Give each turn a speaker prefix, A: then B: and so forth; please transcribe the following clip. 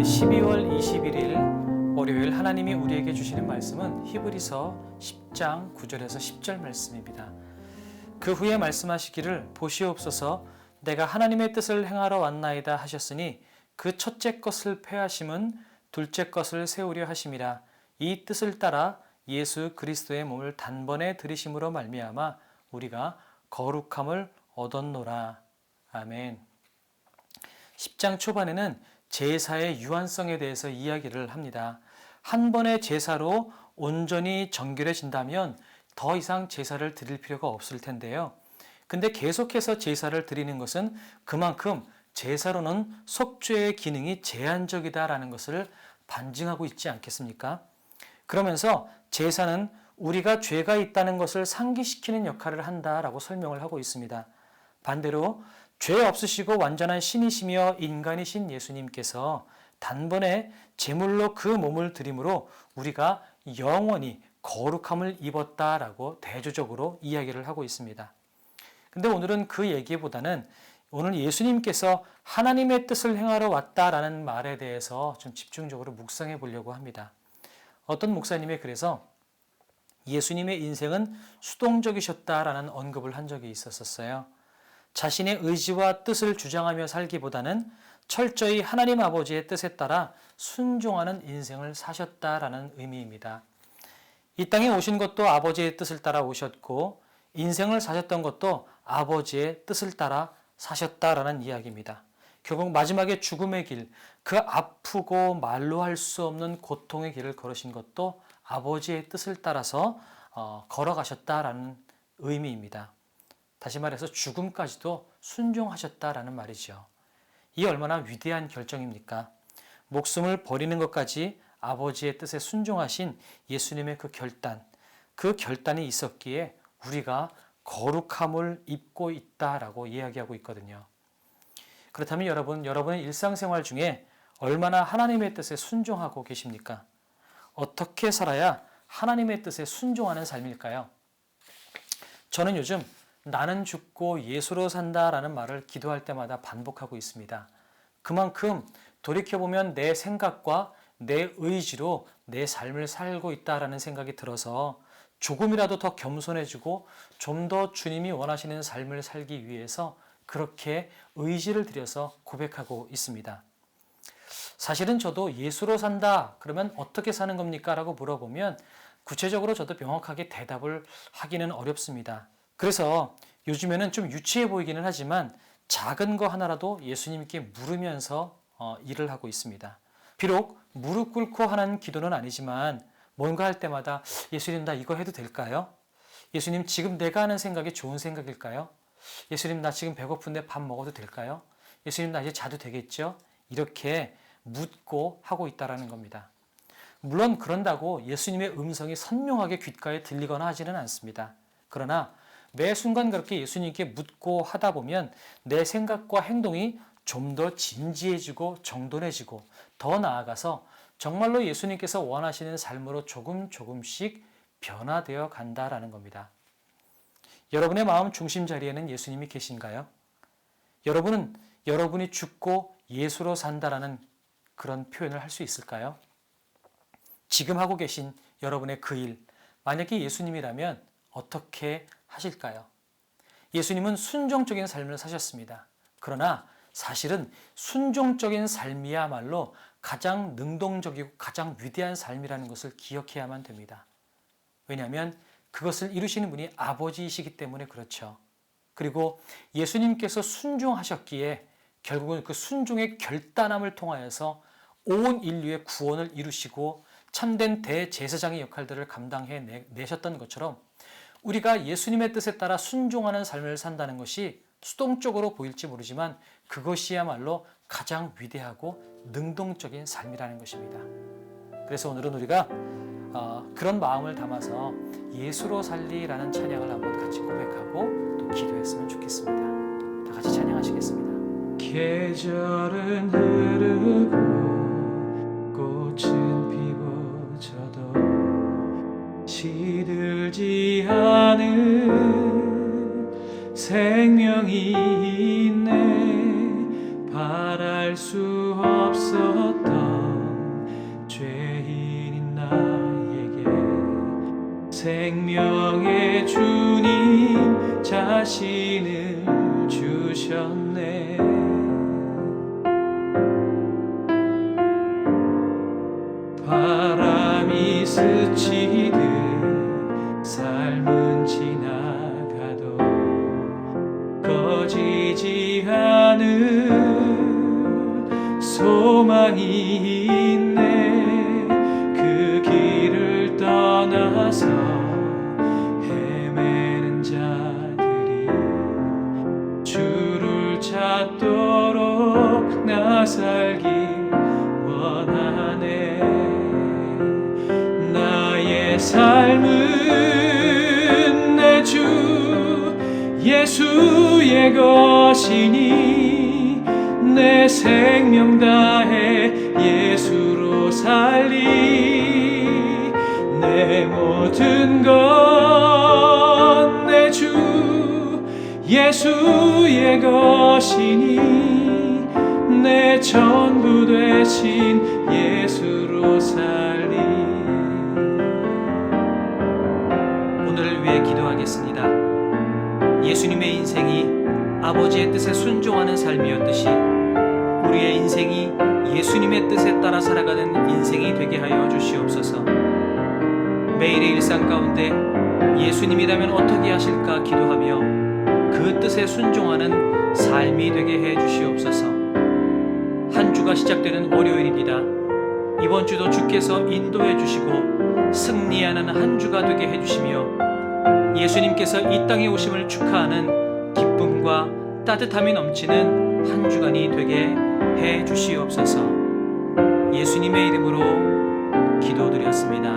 A: 12월 21일 월요일 하나님이 우리에게 주시는 말씀은 히브리서 10장 9절에서 10절 말씀입니다. 그 후에 말씀하시기를 보시옵소서 내가 하나님의 뜻을 행하러 왔나이다 하셨으니 그 첫째 것을 폐하심은 둘째 것을 세우려 하심이라. 이 뜻을 따라 예수 그리스도의 몸을 단번에 들이심으로 말미암아 우리가 거룩함을 얻었노라. 아멘. 10장 초반에는 제사의 유한성에 대해서 이야기를 합니다. 한 번의 제사로 온전히 정결해진다면 더 이상 제사를 드릴 필요가 없을 텐데요. 근데 계속해서 제사를 드리는 것은 그만큼 제사로는 속죄의 기능이 제한적이다라는 것을 반증하고 있지 않겠습니까? 그러면서 제사는 우리가 죄가 있다는 것을 상기시키는 역할을 한다라고 설명을 하고 있습니다. 반대로 죄 없으시고 완전한 신이시며 인간이신 예수님께서 단번에 제물로 그 몸을 드림으로 우리가 영원히 거룩함을 입었다라고 대조적으로 이야기를 하고 있습니다. 근데 오늘은 그 얘기보다는 오늘 예수님께서 하나님의 뜻을 행하러 왔다라는 말에 대해서 좀 집중적으로 묵상해 보려고 합니다. 어떤 목사님이 그래서 예수님의 인생은 수동적이셨다라는 언급을 한 적이 있었어요. 자신의 의지와 뜻을 주장하며 살기보다는 철저히 하나님 아버지의 뜻에 따라 순종하는 인생을 사셨다라는 의미입니다. 이 땅에 오신 것도 아버지의 뜻을 따라 오셨고 인생을 사셨던 것도 아버지의 뜻을 따라 사셨다라는 이야기입니다. 결국 마지막에 죽음의 길, 그 아프고 말로 할 수 없는 고통의 길을 걸으신 것도 아버지의 뜻을 따라서 걸어가셨다라는 의미입니다. 다시 말해서 죽음까지도 순종하셨다라는 말이죠. 이 얼마나 위대한 결정입니까? 목숨을 버리는 것까지 아버지의 뜻에 순종하신 예수님의 그 결단이 있었기에 우리가 거룩함을 입고 있다라고 이야기하고 있거든요. 그렇다면 여러분의 일상생활 중에 얼마나 하나님의 뜻에 순종하고 계십니까? 어떻게 살아야 하나님의 뜻에 순종하는 삶일까요? 저는 요즘 나는 죽고 예수로 산다라는 말을 기도할 때마다 반복하고 있습니다. 그만큼 돌이켜보면 내 생각과 내 의지로 내 삶을 살고 있다라는 생각이 들어서 조금이라도 더 겸손해지고 좀 더 주님이 원하시는 삶을 살기 위해서 그렇게 의지를 들여서 고백하고 있습니다. 사실은 저도 예수로 산다 그러면 어떻게 사는 겁니까? 라고 물어보면 구체적으로 저도 명확하게 대답을 하기는 어렵습니다. 그래서 요즘에는 좀 유치해 보이기는 하지만 작은 거 하나라도 예수님께 물으면서 일을 하고 있습니다. 비록 무릎 꿇고 하는 기도는 아니지만 뭔가 할 때마다 예수님 나 이거 해도 될까요? 예수님 지금 내가 하는 생각이 좋은 생각일까요? 예수님 나 지금 배고픈데 밥 먹어도 될까요? 예수님 나 이제 자도 되겠죠? 이렇게 묻고 하고 있다라는 겁니다. 물론 그런다고 예수님의 음성이 선명하게 귓가에 들리거나 하지는 않습니다. 그러나 매 순간 그렇게 예수님께 묻고 하다 보면 내 생각과 행동이 좀 더 진지해지고 정돈해지고 더 나아가서 정말로 예수님께서 원하시는 삶으로 조금씩 변화되어 간다라는 겁니다. 여러분의 마음 중심 자리에는 예수님이 계신가요? 여러분은 여러분이 죽고 예수로 산다라는 그런 표현을 할 수 있을까요? 지금 하고 계신 여러분의 그 일, 만약에 예수님이라면 어떻게 하실까요? 예수님은 순종적인 삶을 사셨습니다. 그러나 사실은 순종적인 삶이야말로 가장 능동적이고 가장 위대한 삶이라는 것을 기억해야만 됩니다. 왜냐하면 그것을 이루시는 분이 아버지이시기 때문에 그렇죠. 그리고 예수님께서 순종하셨기에 결국은 그 순종의 결단함을 통하여서 온 인류의 구원을 이루시고 참된 대제사장의 역할들을 감당해 내셨던 것처럼 우리가 예수님의 뜻에 따라 순종하는 삶을 산다는 것이 수동적으로 보일지 모르지만 그것이야말로 가장 위대하고 능동적인 삶이라는 것입니다. 그래서 오늘은 우리가 그런 마음을 담아서 예수로 살리라는 찬양을 한번 같이 고백하고 또 기도했으면 좋겠습니다. 다 같이 찬양하시겠습니다.
B: 계절은 흐르고 꽃은 피고 져도 시들지 않은 생명이 있네. 바랄 수 없었던 생명의 주님 자신을 주셨네. 바람이 스치듯 삶은 지나가도 꺼지지 않은 소망이 있네. 그 길을 떠나서 헤매는 자들이 주를 찾도록 나 살길 원하네. 나의 삶은 내 주 예수의 것이니 내 생명 다해 예수로 살리. 내 모든 것 내 주 예수의 것이니 내 전부 되신 예수로 살리.
A: 오늘을 위해 기도하겠습니다. 예수님의 인생이 아버지의 뜻에 순종하는 삶이었듯이 우리의 인생이 예수님의 뜻에 따라 살아가는 인생이 되게 하여 주시옵소서. 매일의 일상 가운데 예수님이라면 어떻게 하실까 기도하며 그 뜻에 순종하는 삶이 되게 해 주시옵소서. 한 주가 시작되는 월요일입니다. 이번 주도 주께서 인도해 주시고 승리하는 한 주가 되게 해 주시며 예수님께서 이 땅에 오심을 축하하는 기쁨과 따뜻함이 넘치는 한 주간이 되게 해 주시옵소서. 예수님의 이름으로 기도드렸습니다.